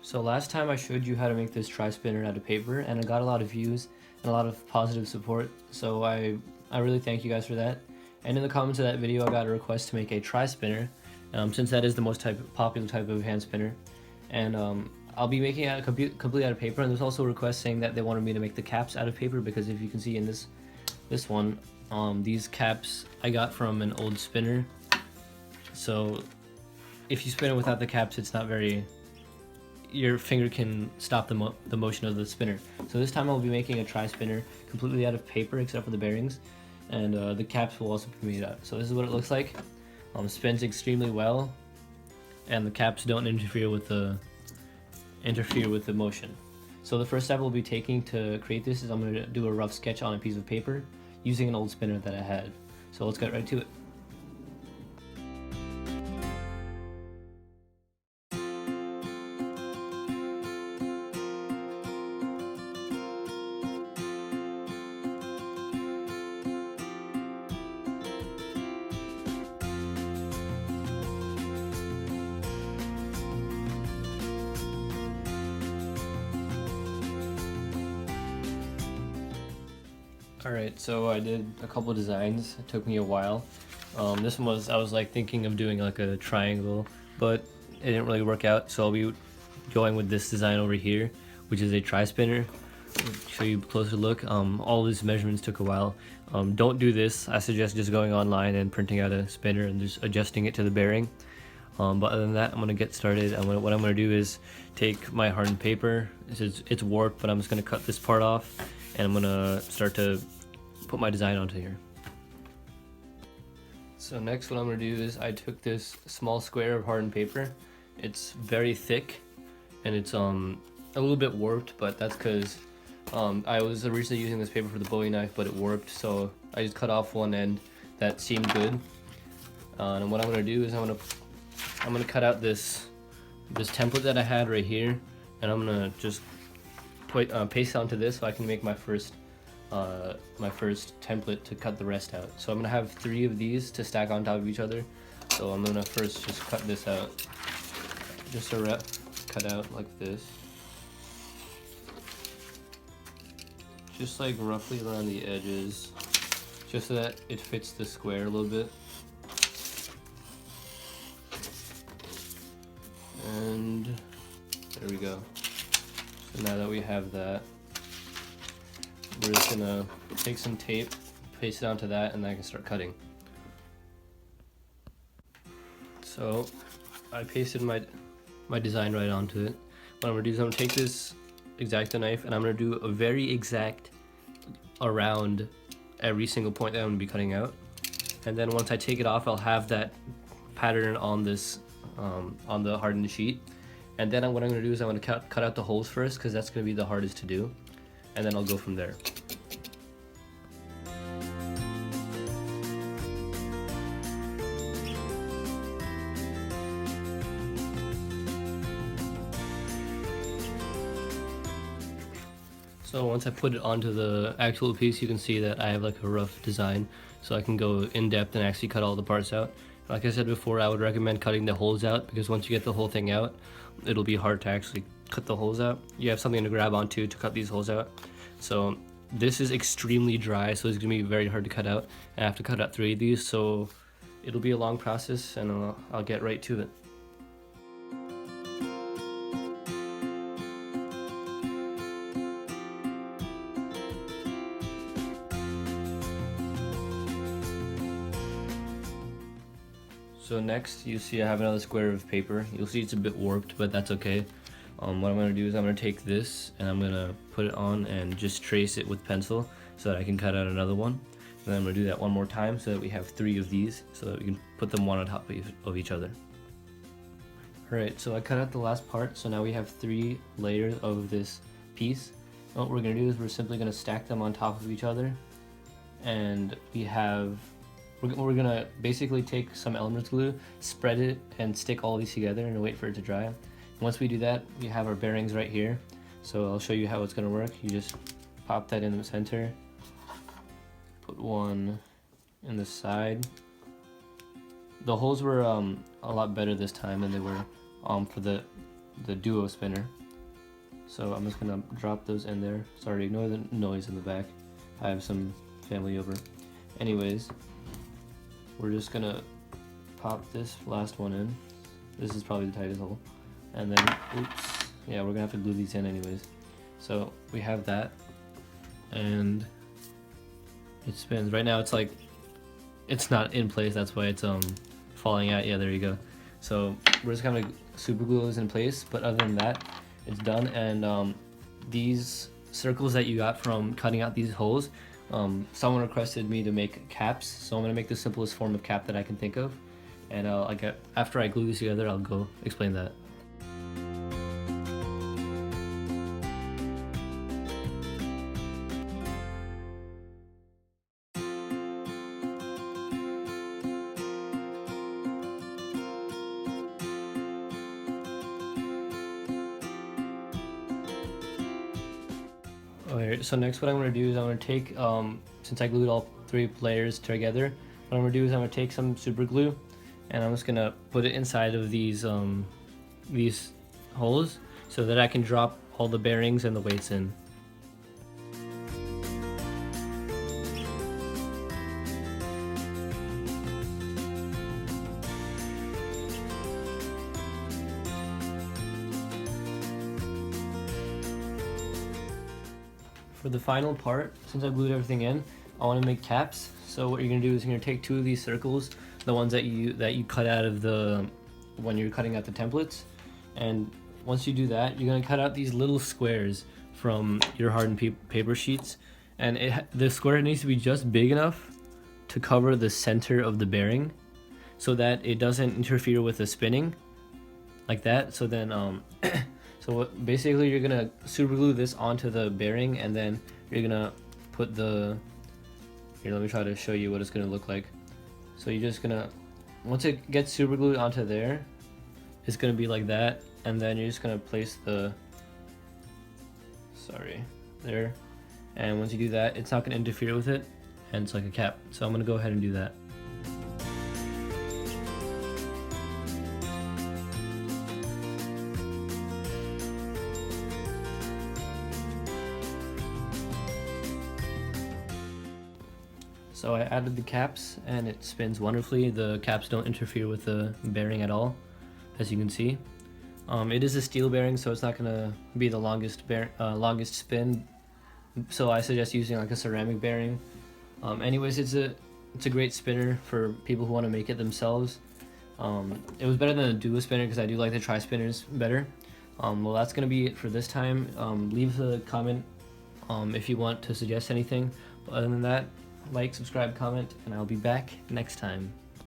So last time I showed you how to make this tri-spinner out of paper, and I got a lot of views and a lot of positive support, so I really thank you guys for that. And in the comments of that video I got a request to make a tri-spinner, since that is the most popular type of hand spinner. And I'll be making it completely out of paper, and there's also a request saying that they wanted me to make the caps out of paper, because if you can see in this one, these caps I got from an old spinner. So if you spin it without the caps, it's not very... your finger can stop the motion of the spinner. So this time I'll be making a tri-spinner completely out of paper except for the bearings, and the caps will also be made out. So this is what it looks like. Spins extremely well, and the caps don't interfere with the motion. So the first step we'll be taking to create this is I'm going to do a rough sketch on a piece of paper using an old spinner that I had. So let's get right to it. Alright, so I did a couple designs. It took me a while. This one I was like thinking of doing like a triangle, but it didn't really work out, so I'll be going with this design over here, which is a tri-spinner. Show you a closer look. All these measurements took a while. Don't do this. I suggest just going online and printing out a spinner and just adjusting it to the bearing. But other than that, I'm going to get started. What I'm going to do is take my hardened paper. It's warped, but I'm just going to cut this part off, and I'm going to start to put my design onto here. So next what I'm going to do is I took this small square of hardened paper. It's very thick, and it's a little bit warped, but that's because I was originally using this paper for the Bowie knife, but it warped, so I just cut off one end that seemed good. And what I'm going to do is I'm going to cut out this template that I had right here, and I'm going to just paste onto this so I can make my first template to cut the rest out. So I'm going to have 3 of these to stack on top of each other. So I'm going to first just cut this out. Just a cut out like this. Just like roughly around the edges, just so that it fits the square a little bit. And there we go. So now that we have that, we're just gonna take some tape, paste it onto that, and then I can start cutting. So I pasted my design right onto it. What I'm gonna do is I'm gonna take this X-Acto knife, and I'm gonna do a very exact around every single point that I'm gonna be cutting out. And then once I take it off, I'll have that pattern on this on the hardened sheet. And then what I'm gonna do is I'm gonna cut out the holes first, because that's gonna be the hardest to do. And then I'll go from there. So once I put it onto the actual piece, you can see that I have like a rough design, so I can go in depth and actually cut all the parts out. Like I said before, I would recommend cutting the holes out, because once you get the whole thing out, it'll be hard to actually cut the holes out. You have something to grab onto to cut these holes out. So this is extremely dry, so it's gonna be very hard to cut out. I have to cut out 3 of these, so it'll be a long process, and I'll get right to it. So next, you see I have another square of paper. You'll see it's a bit warped, but that's okay. What I'm going to do is I'm going to take this, and I'm going to put it on and just trace it with pencil so that I can cut out another one. And then I'm going to do that one more time so that we have 3 of these, so that we can put them one on top of each other. Alright, so I cut out the last part, so now we have 3 layers of this piece. And what we're going to do is we're simply going to stack them on top of each other, and we're gonna basically take some Elmer's glue, spread it, and stick all these together and wait for it to dry. And once we do that, we have our bearings right here. So I'll show you how it's gonna work. You just pop that in the center, put one in the side. The holes were a lot better this time than they were for the the duo spinner. So I'm just gonna drop those in there. Sorry, ignore the noise in the back. I have some family over. Anyways, we're just gonna pop this last one in. This is probably the tightest hole. And then, oops, yeah, we're gonna have to glue these in anyways. So we have that, and it spins. Right now it's like, it's not in place, that's why it's falling out. Yeah, there you go. So we're just gonna super glue this in place, but other than that, it's done. And these circles that you got from cutting out these holes, someone requested me to make caps, so I'm gonna make the simplest form of cap that I can think of, and after I glue these together, I'll go explain that. Okay, so next what I'm going to do is I'm going to take, since I glued all 3 layers together, what I'm going to do is I'm going to take some super glue and I'm just going to put it inside of these holes so that I can drop all the bearings and the weights in. For the final part, since I glued everything in, I want to make caps. So what you're gonna do is you're gonna take 2 of these circles, the ones that you cut out of when you're cutting out the templates, and once you do that, you're gonna cut out these little squares from your hardened paper sheets, and the square needs to be just big enough to cover the center of the bearing, so that it doesn't interfere with the spinning, like that. So then so basically you're gonna super glue this onto the bearing, and then you're gonna put here, let me try to show you what it's gonna look like. So you're just gonna, once it gets super glued onto there, it's gonna be like that, and then you're just gonna place there, and once you do that, it's not gonna interfere with it, and it's like a cap. So I'm gonna go ahead and do that. So I added the caps and it spins wonderfully. The caps don't interfere with the bearing at all, as you can see. It is a steel bearing, so it's not gonna be the longest spin. So I suggest using like a ceramic bearing. Anyways, it's a great spinner for people who want to make it themselves. It was better than a duo spinner because I do like the tri spinners better. Well, that's gonna be it for this time. Leave a comment if you want to suggest anything. But other than that, like, subscribe, comment, and I'll be back next time.